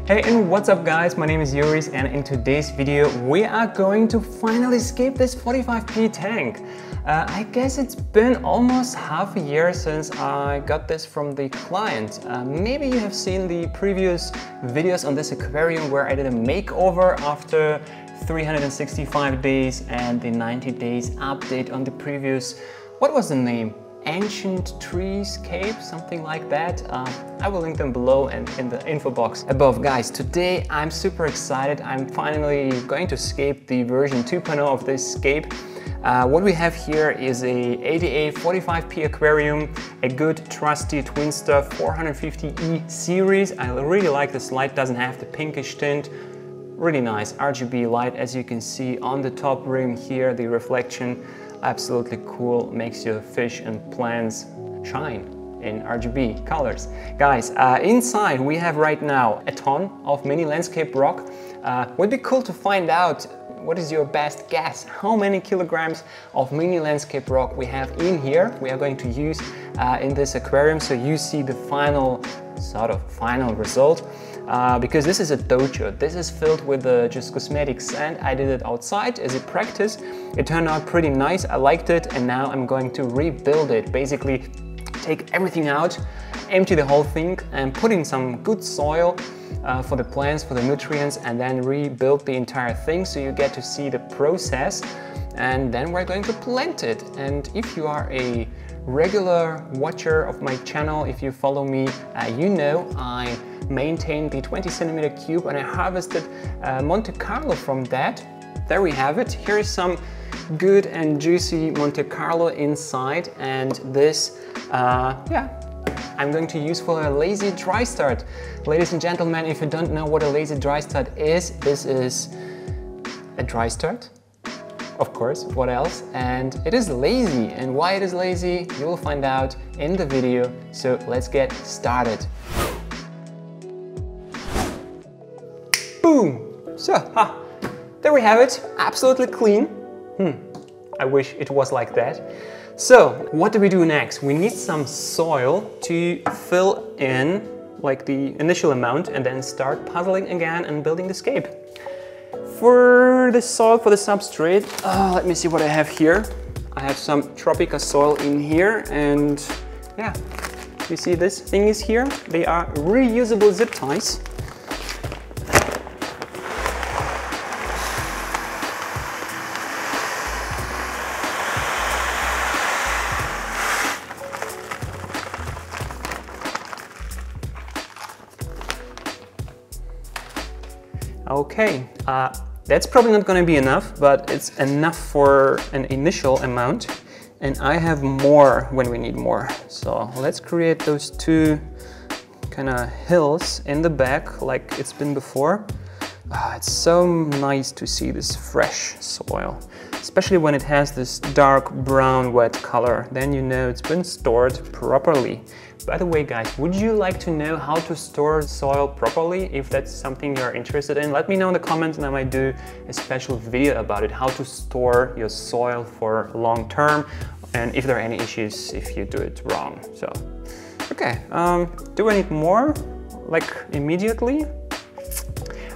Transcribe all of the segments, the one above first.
Hey, and what's up guys, my name is Yuris, and in today's video we are going to finally escape this 45p tank. I guess it's been almost half a year since I got this from the client. Maybe you have seen the previous videos on this aquarium where I did a makeover after 365 days and the 90 days update on the previous, what was the name? Ancient Treescape, something like that. I will link them below and in the info box above. Guys, today I'm super excited. I'm finally going to escape the version 2.0 of this scape. What we have here is a ADA 45p aquarium, a good trusty Twinstar 450E series. I really like this light, doesn't have the pinkish tint. Really nice RGB light, as you can see on the top rim here, the reflection. Absolutely cool, makes your fish and plants shine in RGB colors. Guys, inside we have right now a ton of mini landscape rock. Would be cool to find out what is your best guess, how many kilograms of mini landscape rock we have in here we are going to use in this aquarium, so you see the final result. Because this is a dojo, this is filled with just cosmetic sand. I did it outside as a practice. It turned out pretty nice, I liked it, and now I'm going to rebuild it. Basically take everything out, empty the whole thing and put in some good soil for the plants, for the nutrients, and then rebuild the entire thing so you get to see the process. And then we're going to plant it. And if you are a regular watcher of my channel, if you follow me, you know I maintain the 20 centimeter cube and I harvested Monte Carlo from that. There we have it. Here is some good and juicy Monte Carlo inside, and this I'm going to use for a lazy dry start. Ladies and gentlemen, if you don't know what a lazy dry start is, this is a dry start. Of course, what else? And it is lazy, and why it is lazy you will find out in the video, so let's get started. Boom! So, there we have it, absolutely clean. I wish it was like that. So, what do we do next? We need some soil to fill in like the initial amount and then start puzzling again and building the scape. For the soil, for the substrate, let me see what I have here. I have some Tropica Soil in here, and yeah, you see this thing is here. They are reusable zip ties. Okay, that's probably not going to be enough, but it's enough for an initial amount, and I have more when we need more. So let's create those two kind of hills in the back like it's been before. It's so nice to see this fresh soil, especially when it has this dark brown wet color. Then you know it's been stored properly. By the way guys, would you like to know how to store soil properly? If that's something you're interested in, let me know in the comments and I might do a special video about it, how to store your soil for long term, and if there are any issues if you do it wrong. So, okay, do I need more, like immediately?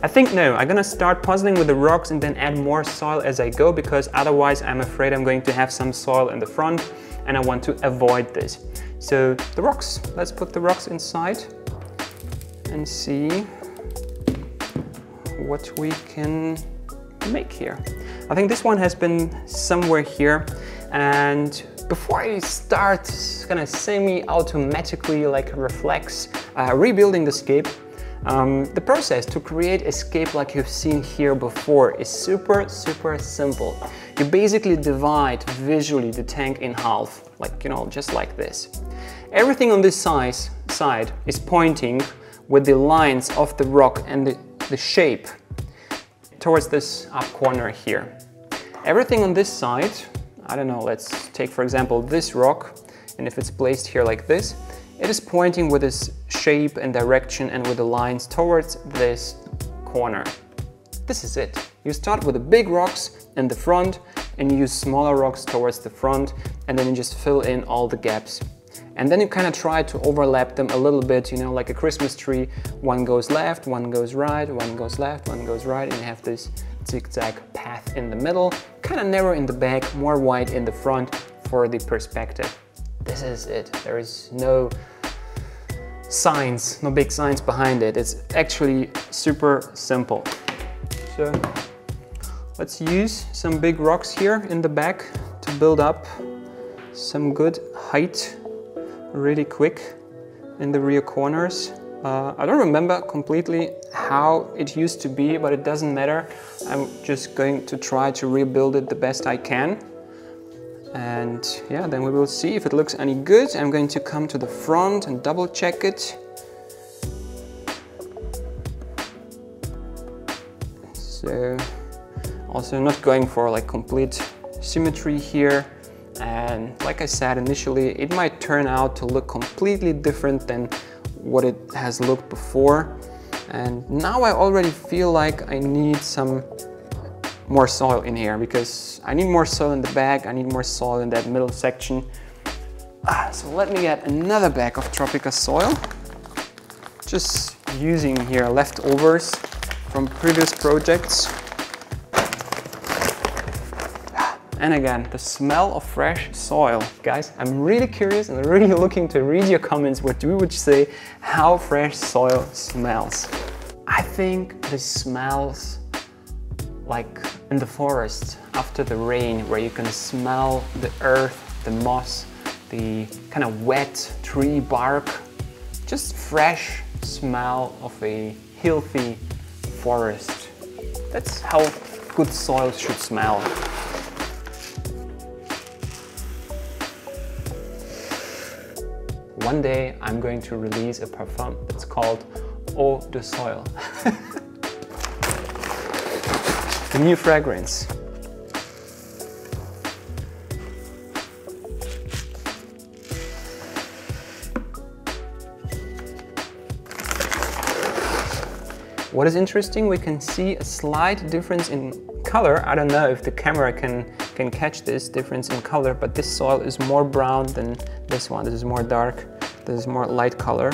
I think no, I'm gonna start puzzling with the rocks and then add more soil as I go, because otherwise I'm afraid I'm going to have some soil in the front and I want to avoid this. So the rocks, let's put the rocks inside and see what we can make here. I think this one has been somewhere here, and before I start kind of semi-automatically like reflex rebuilding the scape, the process to create a scape like you've seen here before is super simple. You basically divide visually the tank in half, like, you know, just like this. Everything on this side is pointing with the lines of the rock and the shape towards this up corner here. Everything on this side, I don't know, let's take for example this rock, and if it's placed here like this, it is pointing with this shape and direction and with the lines towards this corner. This is it. You start with the big rocks in the front and you use smaller rocks towards the front, and then you just fill in all the gaps. And then you kind of try to overlap them a little bit, you know, like a Christmas tree. One goes left, one goes right, one goes left, one goes right, and you have this zigzag path in the middle, kind of narrow in the back, more wide in the front for the perspective. This is it. There is no signs, no big signs behind it. It's actually super simple. So let's use some big rocks here in the back to build up some good height really quick in the rear corners. I don't remember completely how it used to be, but it doesn't matter. I'm just going to try to rebuild it the best I can. And yeah, then we will see if it looks any good. I'm going to come to the front and double check it. So also not going for like complete symmetry here. And like I said initially, it might turn out to look completely different than what it has looked before. And now I already feel like I need some more soil in here, because I need more soil in the back, I need more soil in that middle section. So let me get another bag of Tropica Soil. Just using here leftovers from previous projects. And again, the smell of fresh soil. Guys, I'm really curious and really looking to read your comments what you would say how fresh soil smells. I think this smells like in the forest after the rain, where you can smell the earth, the moss, the kind of wet tree bark. Just fresh smell of a healthy forest. That's how good soil should smell. One day I'm going to release a perfume that's called Eau de Soil. The new fragrance. What is interesting, we can see a slight difference in color. I don't know if the camera can catch this difference in color, but this soil is more brown than this one. This is more dark, this is more light color.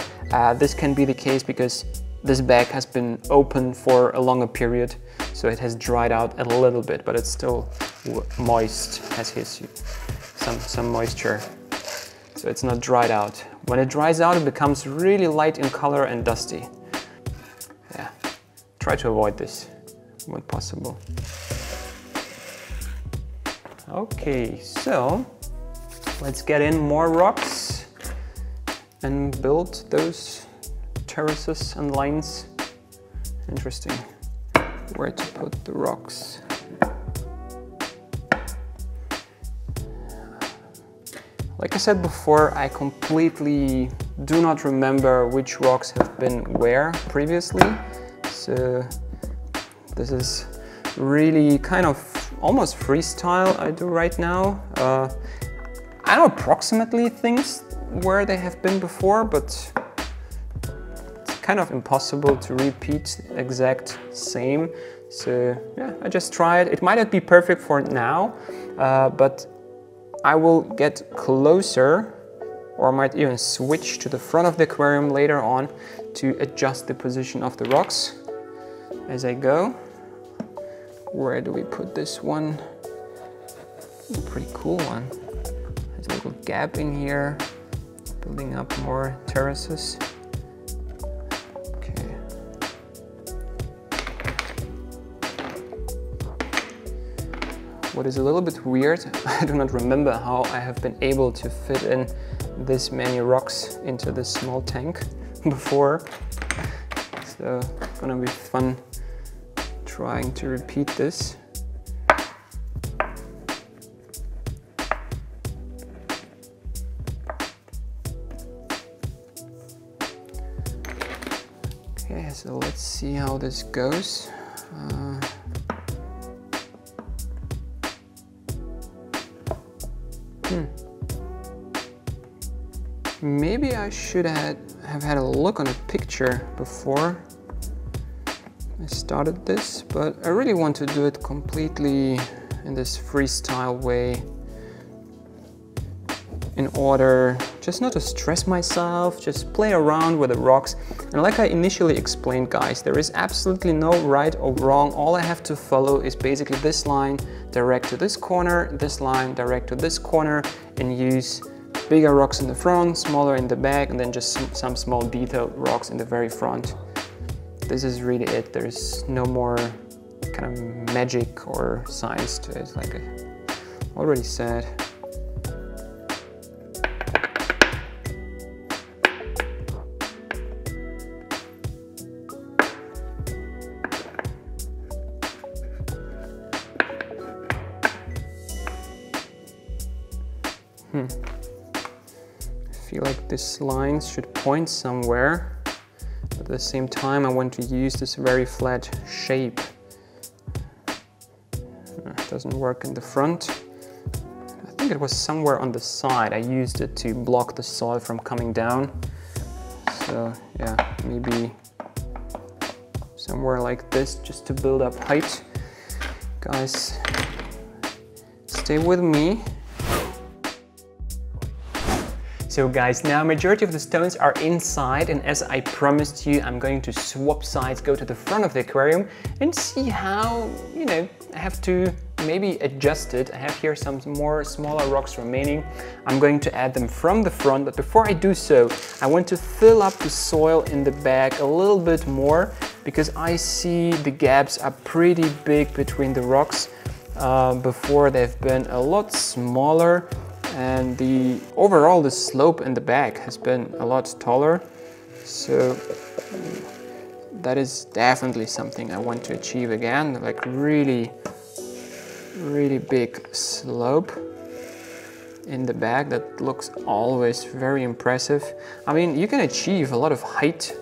This can be the case because this bag has been open for a longer period, so it has dried out a little bit, but it's still moist, has some moisture. So it's not dried out. When it dries out, it becomes really light in color and dusty. Yeah, try to avoid this when possible. Okay, so let's get in more rocks and build those terraces and lines. Interesting where to put the rocks. Like I said before, I completely do not remember which rocks have been where previously. So this is really kind of almost freestyle I do right now. I know approximately things where they have been before, but it's kind of impossible to repeat the exact same. So yeah, I just tried. It might not be perfect for now, but I will get closer, or I might even switch to the front of the aquarium later on to adjust the position of the rocks as I go. Where do we put this one? A pretty cool one. There's a little gap in here, building up more terraces. Okay. What is a little bit weird, I do not remember how I have been able to fit in this many rocks into this small tank before. So it's gonna be fun trying to repeat this. Okay, so let's see how this goes. Maybe I should have had a look on a picture before I started this, but I really want to do it completely in this freestyle way. in order just not to stress myself, just play around with the rocks. And like I initially explained, guys, there is absolutely no right or wrong. All I have to follow is basically this line direct to this corner, this line direct to this corner, and use bigger rocks in the front, smaller in the back, and then just some small detailed rocks in the very front. This is really it. There's no more kind of magic or science to it, like I already said. I feel like this line should point somewhere, but at the same time I want to use this very flat shape. It doesn't work in the front. I think it was somewhere on the side. I used it to block the soil from coming down. So yeah, maybe somewhere like this, just to build up height. Guys, stay with me. So guys, now majority of the stones are inside, and as I promised you, I'm going to swap sides, go to the front of the aquarium and see how, you know, I have to maybe adjust it. I have here some more smaller rocks remaining. I'm going to add them from the front, but before I do so, I want to fill up the soil in the bag a little bit more, because I see the gaps are pretty big between the rocks. Before they've been a lot smaller, and overall the slope in the bag has been a lot taller. So that is definitely something I want to achieve again, like really big slope in the bag. That looks always very impressive. I mean, you can achieve a lot of height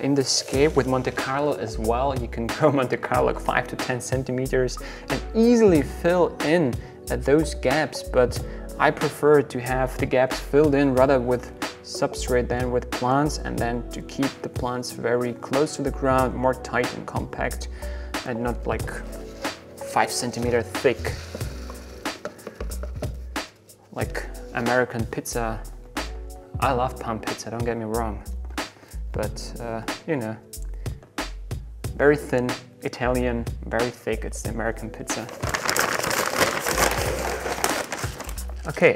in the scape with Monte Carlo as well. You can go Monte Carlo like 5 to 10 centimeters and easily fill in at those gaps, but I prefer to have the gaps filled in rather with substrate than with plants, and then to keep the plants very close to the ground, more tight and compact, and not like 5 centimeter thick like American pizza. I love pan pizza, don't get me wrong, but you know, very thin Italian, very thick, it's the American pizza. Okay,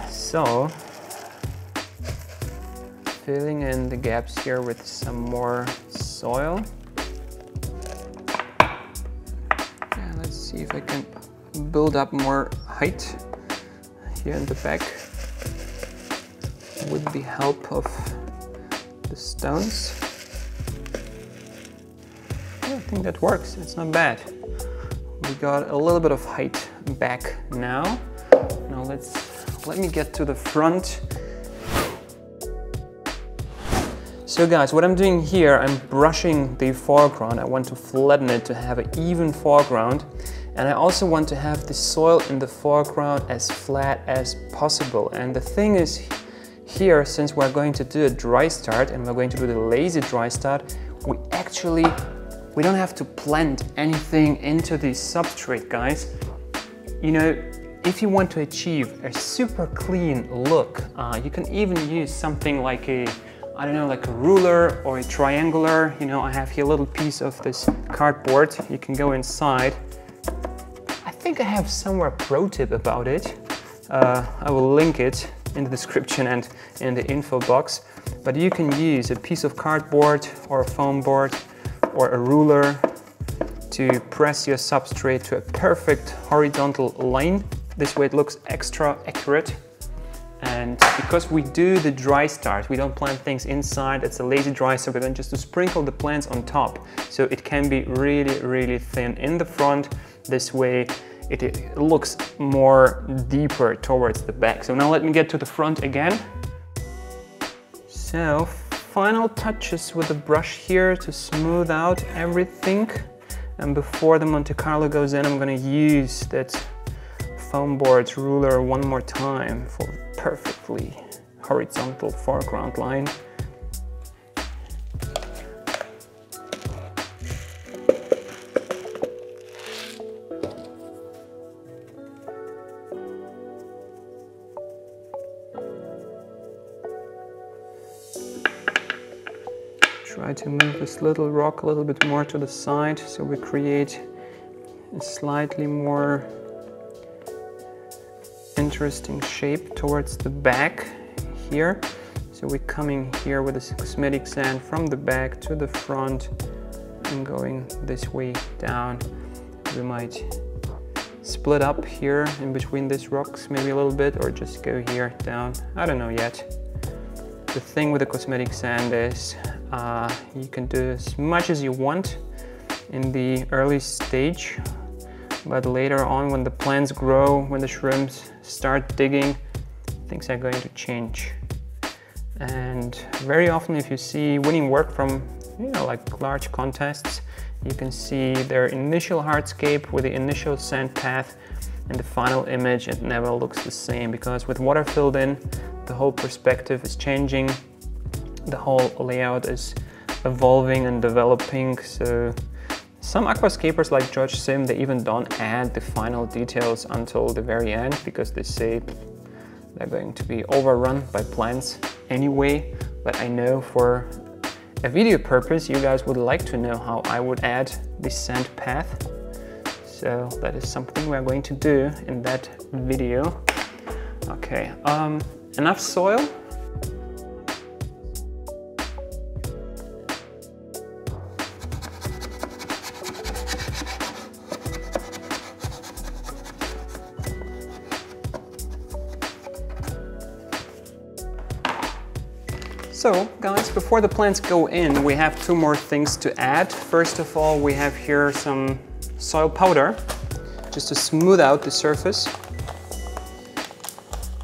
so filling in the gaps here with some more soil. Yeah, let's see if I can build up more height here in the back with the help of the stones. Yeah, I think that works, it's not bad. We got a little bit of height back now. Now let me get to the front. So guys, what I'm doing here, I'm brushing the foreground. I want to flatten it to have an even foreground. And I also want to have the soil in the foreground as flat as possible. And the thing is here, since we're going to do a dry start and we're going to do the lazy dry start, we don't have to blend anything into the substrate, guys. You know, if you want to achieve a super clean look, you can even use something like a, I don't know, like a ruler or a triangular. You know, I have here a little piece of this cardboard. You can go inside. I think I have somewhere a pro tip about it. I will link it in the description and in the info box. But you can use a piece of cardboard or a foam board or a ruler to press your substrate to a perfect horizontal line. This way it looks extra accurate. And because we do the dry start, we don't plant things inside, it's a lazy dry start, but then just to sprinkle the plants on top. So it can be really thin in the front. This way it looks more deeper towards the back. So now let me get to the front again. So final touches with the brush here to smooth out everything. And before the Monte Carlo goes in, I'm gonna use that foam board ruler one more time for perfectly horizontal foreground line. to move this little rock a little bit more to the side so we create a slightly more interesting shape towards the back here. So we're coming here with this cosmetic sand from the back to the front and going this way down. We might split up here in between these rocks maybe a little bit, or just go here down. I don't know yet. The thing with the cosmetic sand is you can do as much as you want in the early stage, but later on when the plants grow, when the shrimps start digging, things are going to change. And very often if you see winning work from, you know, like large contests, you can see their initial hardscape with the initial sand path and the final image. It never looks the same, because with water filled in, the whole perspective is changing, the whole layout is evolving and developing. So some aquascapers like George Sim, they even don't add the final details until the very end, because they say they're going to be overrun by plants anyway. But I know for a video purpose, you guys would like to know how I would add the sand path. So that is something we're going to do in that video. Okay, enough soil. So guys, before the plants go in, we have two more things to add. First of all, we have here some soil powder, just to smooth out the surface.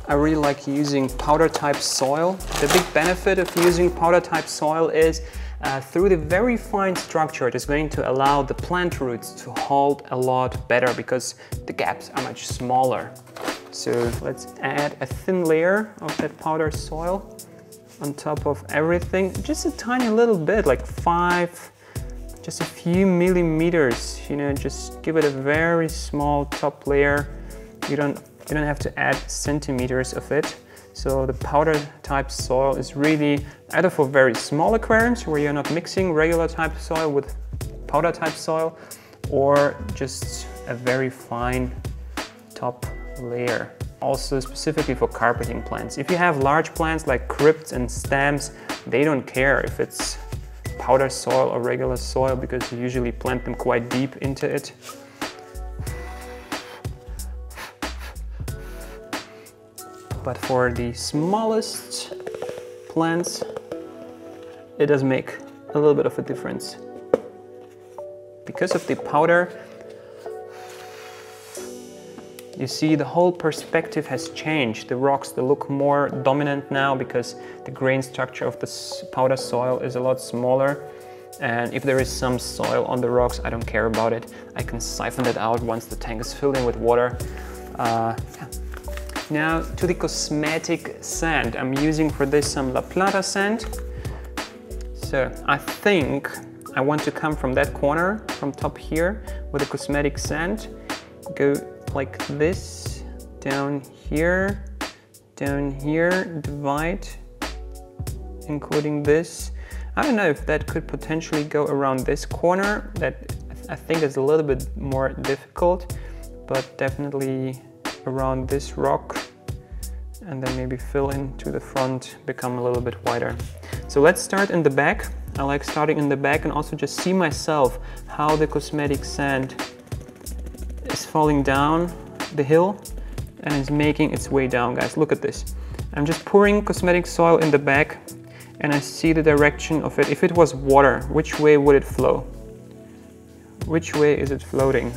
I really like using powder type soil. The big benefit of using powder type soil is through the very fine structure, it is going to allow the plant roots to hold a lot better, because the gaps are much smaller. So let's add a thin layer of that powder soil on top of everything, just a tiny little bit, like just a few millimeters, you know, just give it a very small top layer. You don't have to add centimeters of it. So the powder type soil is really either for very small aquariums where you're not mixing regular type soil with powder type soil, or just a very fine top layer. Also specifically for carpeting plants. If you have large plants like crypts and stems, they don't care if it's powder soil or regular soil, because you usually plant them quite deep into it. But for the smallest plants, it does make a little bit of a difference. Because of the powder, you see the whole perspective has changed. The rocks, they look more dominant now because the grain structure of the powder soil is a lot smaller. And if there is some soil on the rocks, I don't care about it. I can siphon it out once the tank is filled in with water. Yeah. Now to the cosmetic sand. I'm using for this some La Plata sand. So I think I want to come from that corner, from top here, with the cosmetic sand. Go like this, down here, divide, including this. I don't know if that could potentially go around this corner. That I think is a little bit more difficult, but definitely around this rock, and then maybe fill in to the front, become a little bit wider. So let's start in the back. I like starting in the back and also just see myself how the cosmetic sand is falling down the hill and is making its way down, guys. Look at this. I'm just pouring cosmetic soil in the back and I see the direction of it. If it was water, which way would it flow? Which way is it floating?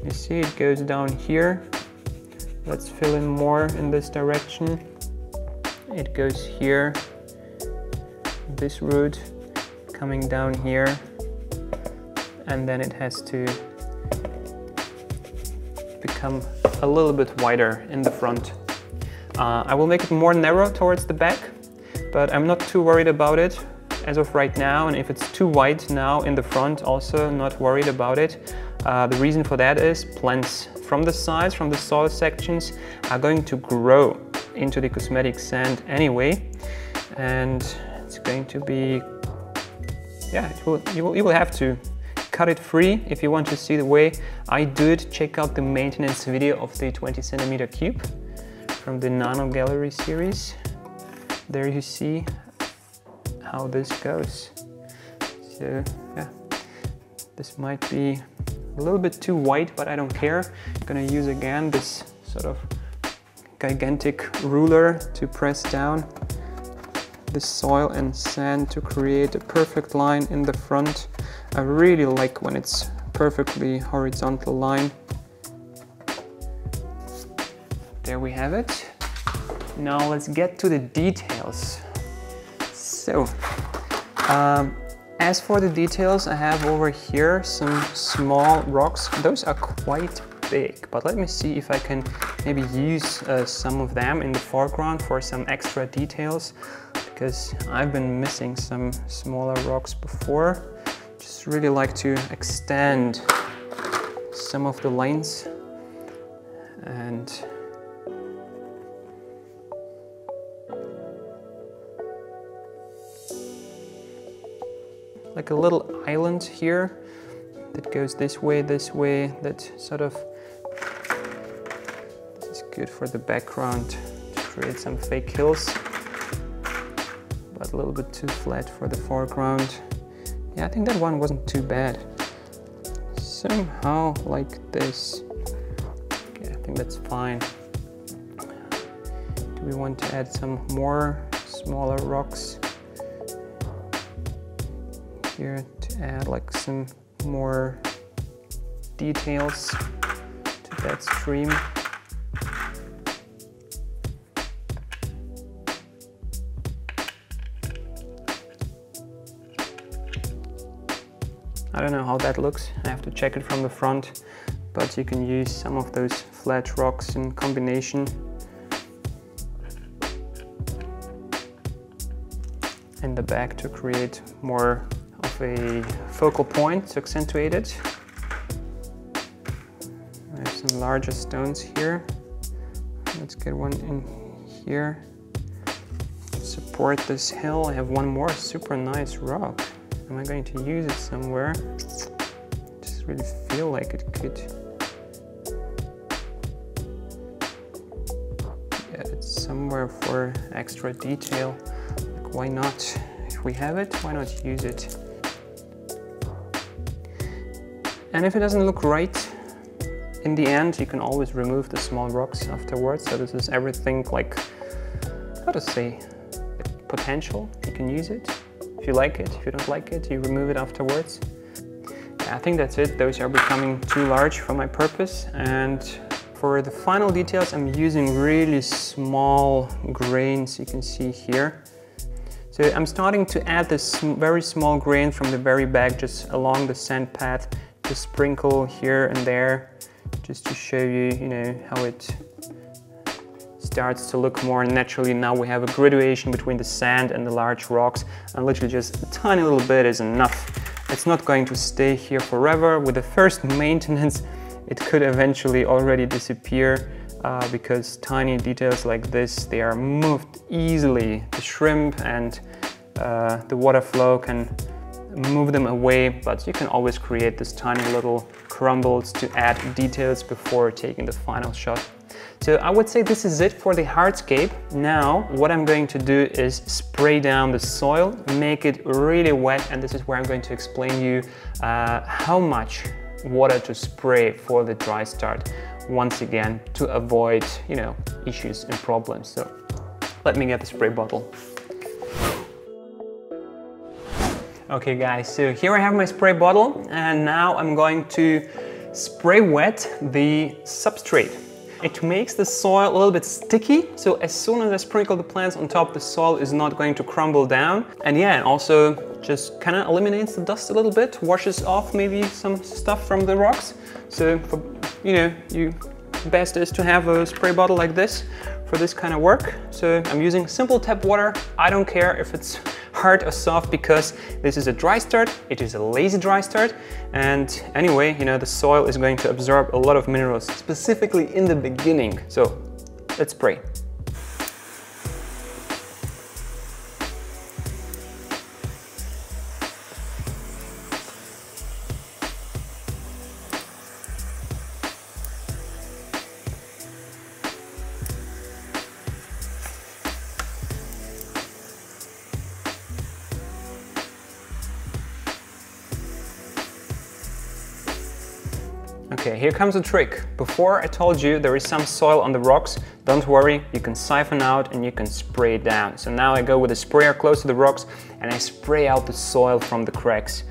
You see it goes down here. Let's fill in more in this direction. It goes here, this route coming down here, and then it has to become a little bit wider in the front. I will make it more narrow towards the back, but I'm not too worried about it as of right now, and if it's too wide now in the front, also not worried about it. The reason for that is plants from the sides, from the soil sections, are going to grow into the cosmetic sand anyway, and it's going to be yeah, you will have to cut it free if you want to see the way I do it. Check out the maintenance video of the 20cm cube from the Nano Gallery series. There you see how this goes. So yeah, this might be a little bit too white, but I don't care. I'm gonna use again this sort of gigantic ruler to press down the soil and sand to create a perfect line in the front. I really like when it's perfectly horizontal line. There we have it. Now let's get to the details. So, as for the details, I have over here some small rocks. Those are quite big, but let me see if I can maybe use some of them in the foreground for some extra details, because I've been missing some smaller rocks before. Just really like to extend some of the lines and like a little island here that goes this way, that sort of, this is good for the background to create some fake hills, but a little bit too flat for the foreground. Yeah, I think that one wasn't too bad. Somehow like this. Okay, I think that's fine. Do we want to add some more smaller rocks here to add like some more details to that stream? I don't know how that looks. I have to check it from the front, but you can use some of those flat rocks in combination. In the back to create more of a focal point to accentuate it. I have some larger stones here. Let's get one in here to support this hill. I have one more super nice rock. Am I going to use it somewhere? Just really feel like it could. Yeah, it's somewhere for extra detail. Like, why not? If we have it, why not use it? And if it doesn't look right, in the end, you can always remove the small rocks afterwards. So this is everything like, how to say, potential. You can use it. If you like it, if you don't like it, you remove it afterwards. Yeah, I think that's it. Those are becoming too large for my purpose. And for the final details, I'm using really small grains, you can see here. So I'm starting to add this very small grain from the very back, just along the sand path, to sprinkle here and there, just to show you, how it starts to look more naturally. Now we have a graduation between the sand and the large rocks, and literally just a tiny little bit is enough. It's not going to stay here forever. With the first maintenance, it could eventually already disappear because tiny details like this, they are moved easily. The shrimp and the water flow can move them away, but you can always create this tiny little crumbles to add details before taking the final shot. So I would say this is it for the hardscape. Now what I'm going to do is spray down the soil, make it really wet, and this is where I'm going to explain you how much water to spray for the dry start, once again to avoid issues and problems. So let me get the spray bottle. Okay guys, so here I have my spray bottle, and now I'm going to spray wet the substrate. It makes the soil a little bit sticky, so as soon as I sprinkle the plants on top, the soil is not going to crumble down. And yeah, and also just kind of eliminates the dust a little bit, washes off maybe some stuff from the rocks. So for, best is to have a spray bottle like this for this kind of work. So I'm using simple tap water. I don't care if it's hard or soft, because this is a dry start. It is a lazy dry start, and anyway, the soil is going to absorb a lot of minerals, specifically in the beginning. So let's spray. Okay, here comes a trick. Before I told you there is some soil on the rocks. Don't worry, you can siphon out and you can spray it down. So now I go with a sprayer close to the rocks and I spray out the soil from the cracks.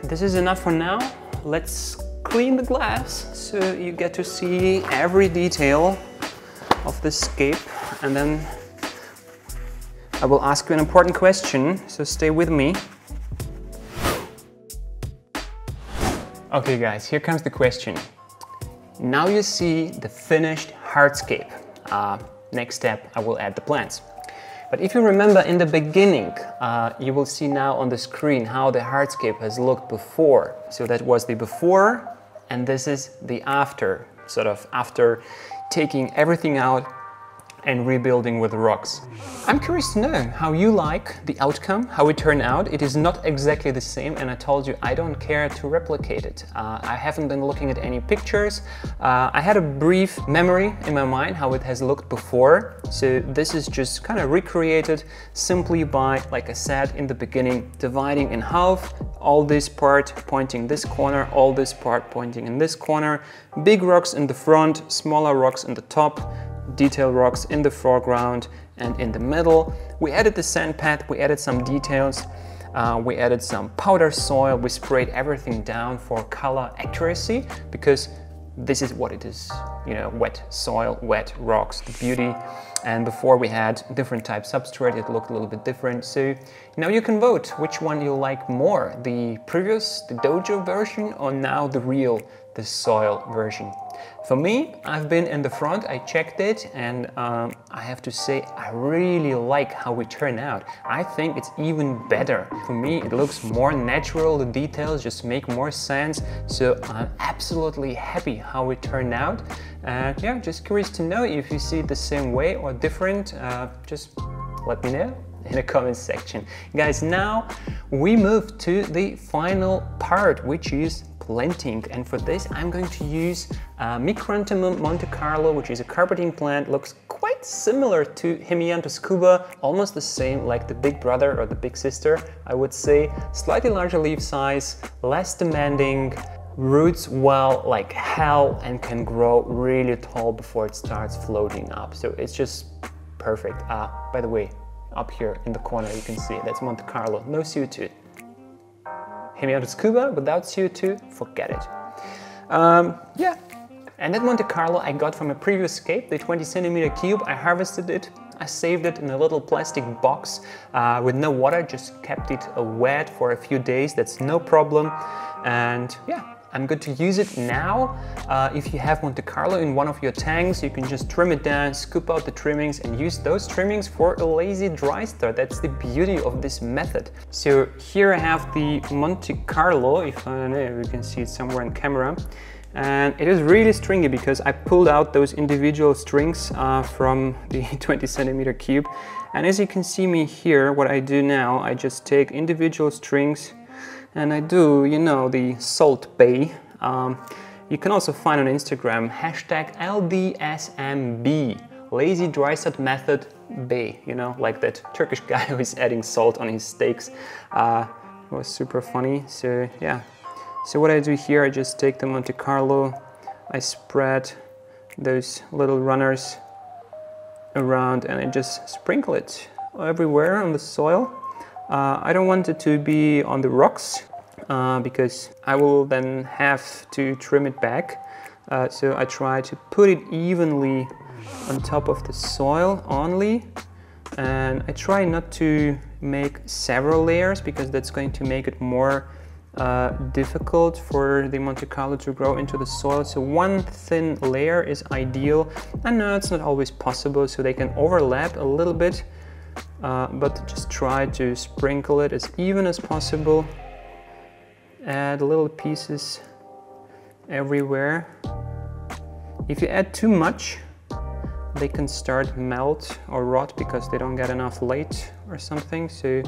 This is enough for now. Let's clean the glass so you get to see every detail of the scape, and then I will ask you an important question, so stay with me. Okay guys, here comes the question. Now you see the finished hardscape. Next step, I will add the plants. But if you remember in the beginning, you will see now on the screen how the hardscape has looked before. So that was the before, and this is the after, sort of after taking everything out and rebuilding with rocks. I'm curious to know how you like the outcome, how it turned out. It is not exactly the same, and I told you I don't care to replicate it. I haven't been looking at any pictures. I had a brief memory in my mind how it has looked before. So this is just kind of recreated simply by, like I said in the beginning, dividing in half, all this part pointing this corner, all this part pointing in this corner, big rocks in the front, smaller rocks in the top, detail rocks in the foreground and in the middle. We added the sand path, we added some details, we added some powder soil, we sprayed everything down for color accuracy, because this is what it is, you know, wet soil, wet rocks, the beauty. And before we had different type substrate, it looked a little bit different. So now you can vote which one you like more, the previous, the dojo version, or now the real, the soil version. For me, I've been in the front, I checked it, and I have to say I really like how it turned out. I think it's even better. For me, it looks more natural, the details just make more sense, so I'm absolutely happy how it turned out. And yeah, just curious to know if you see it the same way or different, just let me know in the comments section. Guys, now we move to the final part, which is planting, and for this I'm going to use Micranthemum Monte Carlo, which is a carpeting plant. Looks quite similar to Himianthus cuba, almost the same like the big brother or the big sister, I would say. Slightly larger leaf size, less demanding, roots well like hell, and can grow really tall before it starts floating up. So it's just perfect. By the way, up here in the corner you can see that's Monte Carlo, no CO2. Himianthus cuba without CO2, forget it. Yeah, and that Monte Carlo I got from a previous scape, the 20 centimeter cube. I harvested it, I saved it in a little plastic box with no water, just kept it wet for a few days, that's no problem. And yeah, I'm good to use it now. If you have Monte Carlo in one of your tanks, you can just trim it down, scoop out the trimmings and use those trimmings for a lazy dry start. That's the beauty of this method. So here I have the Monte Carlo, if I don't know if you can see it somewhere in camera. And it is really stringy because I pulled out those individual strings from the 20 centimeter cube. And as you can see me here, what I do now, I just take individual strings and I do, you know, the salt bay. You can also find on Instagram hashtag LDSMB, lazy dry start method bay, you know, like that Turkish guy who is adding salt on his steaks. It was super funny. So yeah, so what I do here, I just take the Monte Carlo, I spread those little runners around and I just sprinkle it everywhere on the soil. I don't want it to be on the rocks because I will then have to trim it back. So I try to put it evenly on top of the soil only. And I try not to make several layers because that's going to make it more difficult for the Monte Carlo to grow into the soil. So one thin layer is ideal. I know it's not always possible, so they can overlap a little bit, but just try to sprinkle it as even as possible. Add little pieces everywhere. If you add too much, they can start melt or rot because they don't get enough light or something. So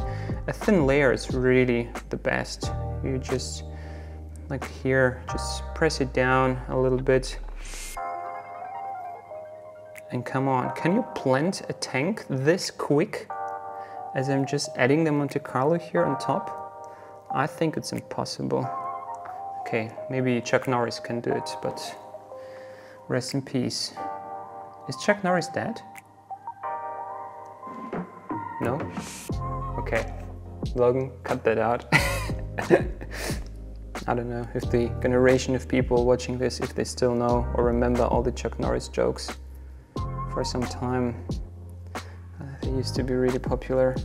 a thin layer is really the best. You just, like here, just press it down a little bit. And come on, can you plant a tank this quick as I'm just adding the Monte Carlo here on top? I think it's impossible. Okay, maybe Chuck Norris can do it, but rest in peace. Is Chuck Norris dead? No? Okay, Logan, cut that out. I don't know if the generation of people watching this, if they still know or remember all the Chuck Norris jokes. For some time, they used to be really popular.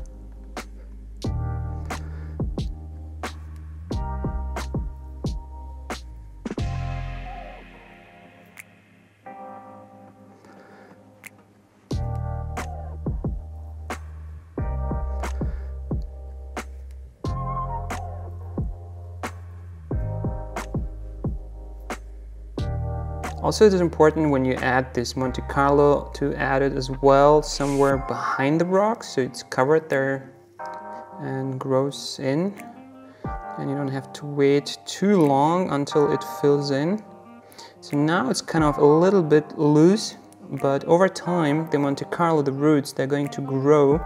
Also, it is important when you add this Monte Carlo to add it as well somewhere behind the rocks, so it's covered there and grows in, and you don't have to wait too long until it fills in. So now it's kind of a little bit loose, but over time the Monte Carlo, the roots, they're going to grow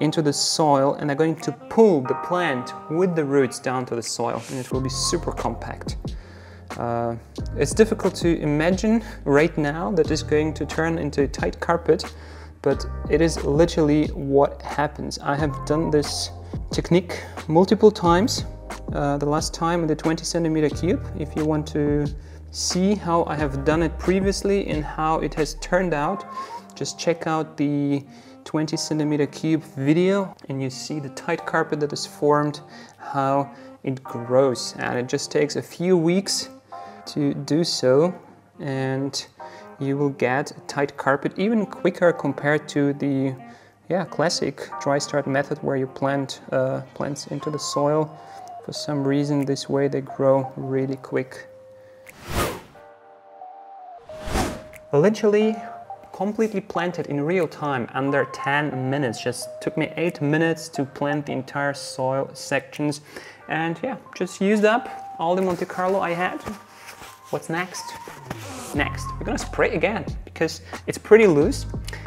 into the soil and they're going to pull the plant with the roots down to the soil, and it will be super compact. It's difficult to imagine right now that it's going to turn into a tight carpet, but it is literally what happens. I have done this technique multiple times. The last time in the 20 centimeter cube. If you want to see how I have done it previously and how it has turned out, just check out the 20 centimeter cube video and you see the tight carpet that is formed, how it grows, and it just takes a few weeks to do so, and you will get a tight carpet even quicker compared to the classic dry start method where you plant plants into the soil. For some reason, this way they grow really quick. Literally completely planted in real time, under 10 minutes. Just took me 8 minutes to plant the entire soil sections, and yeah, just used up all the Monte Carlo I had. What's next? Next, we're gonna spray again because it's pretty loose,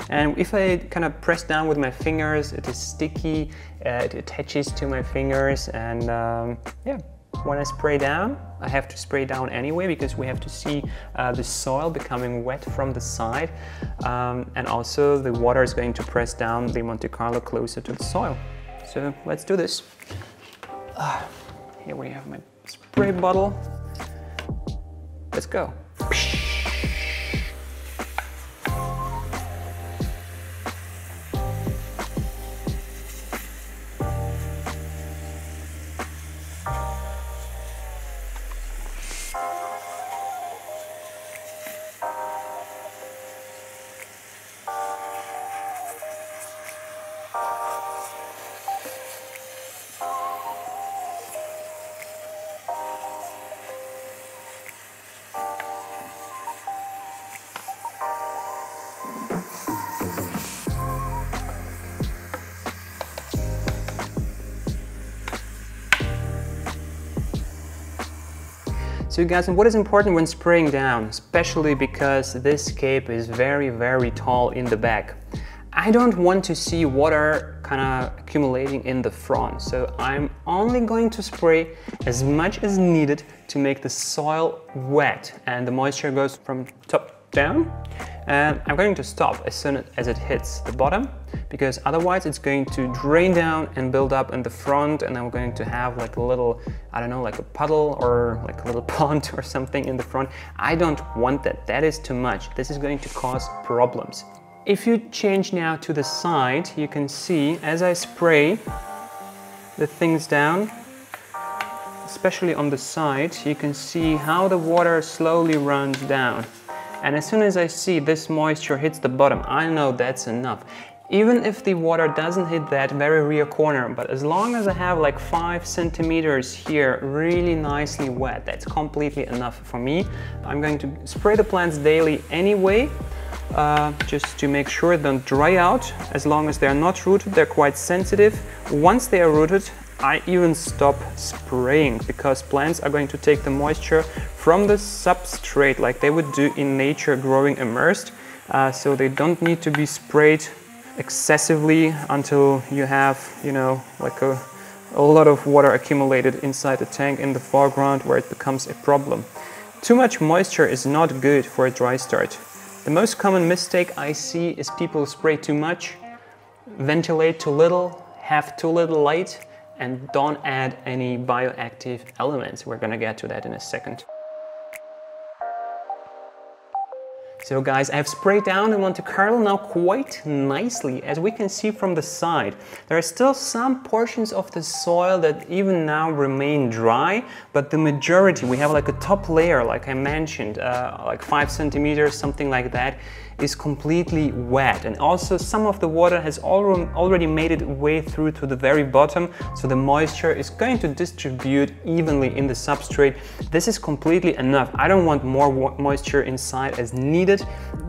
and if I kind of press down with my fingers, it is sticky, it attaches to my fingers, and yeah, when I spray down, I have to spray down anyway because we have to see the soil becoming wet from the side, and also the water is going to press down the Monte Carlo closer to the soil. So let's do this. Here we have my spray bottle. Let's go. So guys, what is important when spraying down, especially because this scape is very, very tall in the back. I don't want to see water kind of accumulating in the front, so I'm only going to spray as much as needed to make the soil wet and the moisture goes from top down. And I'm going to stop as soon as it hits the bottom, because otherwise it's going to drain down and build up in the front, and I'm going to have like a little, I don't know, like a puddle or like a little pond or something in the front. I don't want that. That is too much. This is going to cause problems. If you change now to the side, you can see as I spray the things down, especially on the side, you can see how the water slowly runs down. And as soon as I see this moisture hits the bottom, I know that's enough. Even if the water doesn't hit that very rear corner, but as long as I have like 5 centimeters here really nicely wet, that's completely enough for me. I'm going to spray the plants daily anyway, just to make sure they don't dry out. As long as they're not rooted, they're quite sensitive. Once they are rooted, I even stop spraying, because plants are going to take the moisture from the substrate like they would do in nature growing immersed. So they don't need to be sprayed excessively until you have, you know, like a lot of water accumulated inside the tank in the foreground where it becomes a problem. Too much moisture is not good for a dry start. The most common mistake I see is people spray too much, ventilate too little, have too little light, and don't add any bioactive elements. We're gonna get to that in a second. So guys, I have sprayed down the Monte Carlo now quite nicely, as we can see from the side. There are still some portions of the soil that even now remain dry, but the majority, we have like a top layer, like I mentioned, like 5 centimeters, something like that, is completely wet. And also some of the water has already made its way through to the very bottom, so the moisture is going to distribute evenly in the substrate. This is completely enough. I don't want more moisture inside as needed.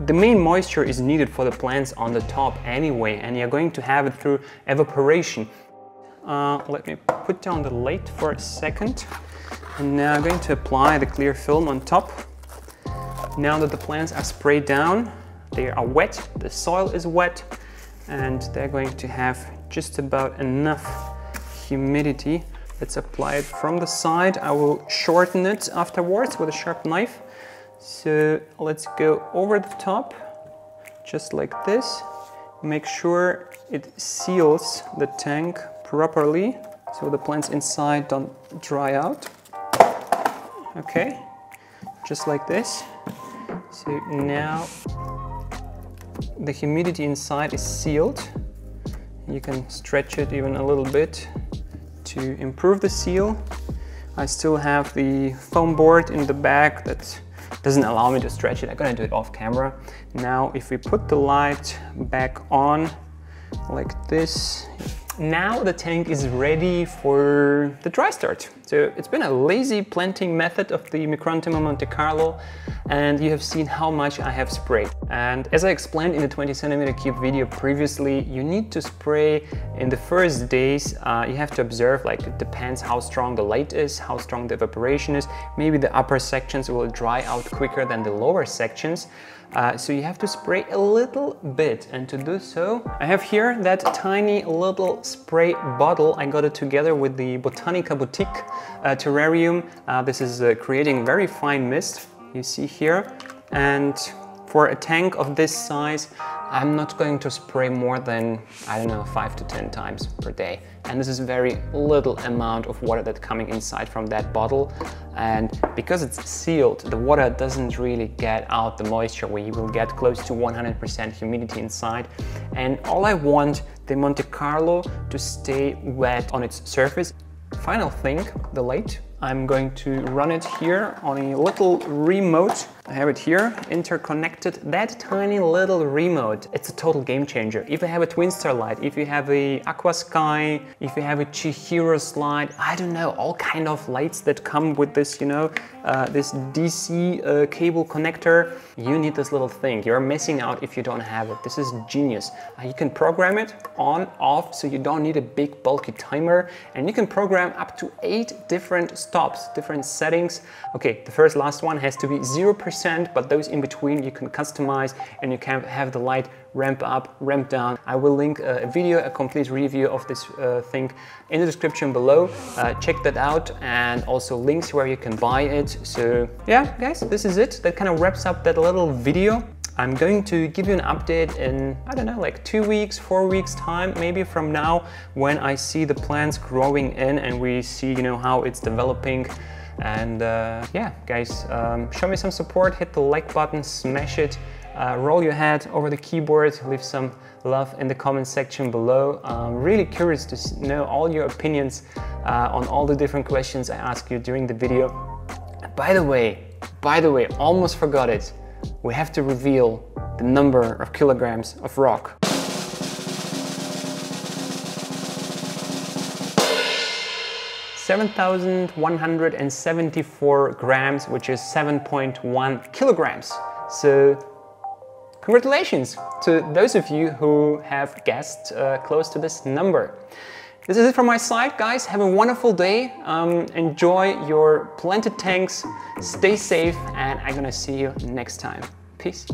The main moisture is needed for the plants on the top anyway, and you're going to have it through evaporation. Let me put down the light for a second. And now I'm going to apply the clear film on top. Now that the plants are sprayed down, they are wet, the soil is wet, and they're going to have just about enough humidity. Let's apply it from the side. I will shorten it afterwards with a sharp knife. So let's go over the top, just like this. Make sure it seals the tank properly, so the plants inside don't dry out. Okay, just like this. So now the humidity inside is sealed. You can stretch it even a little bit to improve the seal. I still have the foam board in the back that doesn't allow me to stretch it. I'm gonna do it off camera. Now, if we put the light back on like this, now the tank is ready for the dry start. So it's been a lazy planting method of the Micranthemum Monte Carlo, and you have seen how much I have sprayed. And as I explained in the 20 centimeter cube video previously, you need to spray in the first days. You have to observe, like it depends how strong the light is, how strong the evaporation is. Maybe the upper sections will dry out quicker than the lower sections. So you have to spray a little bit, and to do so, I have here that tiny little spray bottle. I got it together with the Botanica Boutique terrarium. This is creating very fine mist, you see here. And for a tank of this size, I'm not going to spray more than, I don't know, 5 to 10 times per day. And this is very little amount of water that's coming inside from that bottle. And because it's sealed, the water doesn't really get out the moisture, where you will get close to 100% humidity inside. And all I want the Monte Carlo to stay wet on its surface. Final thing, the light. I'm going to run it here on a little remote. I have it here, interconnected. That tiny little remote, it's a total game changer. If you have a Twinstar light, if you have a AQUASCAPE, if you have a Chihiro's light, I don't know, all kind of lights that come with this, you know, this DC cable connector, you need this little thing. You're missing out if you don't have it. This is genius. You can program it on, off, so you don't need a big bulky timer, and you can program up to 8 different stops, different settings. Okay, the last one has to be 0%, but those in between you can customize, and you can have the light ramp up, ramp down. I will link a video, a complete review of this thing in the description below. Check that out, and also links where you can buy it. So yeah, guys, this is it. That kind of wraps up that little video. I'm going to give you an update in, I don't know, like 2 weeks, 4 weeks time, maybe from now, when I see the plants growing in and we see, you know, how it's developing. And yeah, guys, show me some support, hit the like button, smash it, roll your head over the keyboard, leave some love in the comment section below. I'm really curious to know all your opinions on all the different questions I ask you during the video. By the way, almost forgot it. We have to reveal the number of kilograms of rock. 7,174 grams, which is 7.1 kilograms. So congratulations to those of you who have guessed close to this number. This is it from my side, guys. Have a wonderful day. Enjoy your planted tanks. Stay safe, and I'm gonna see you next time. Peace.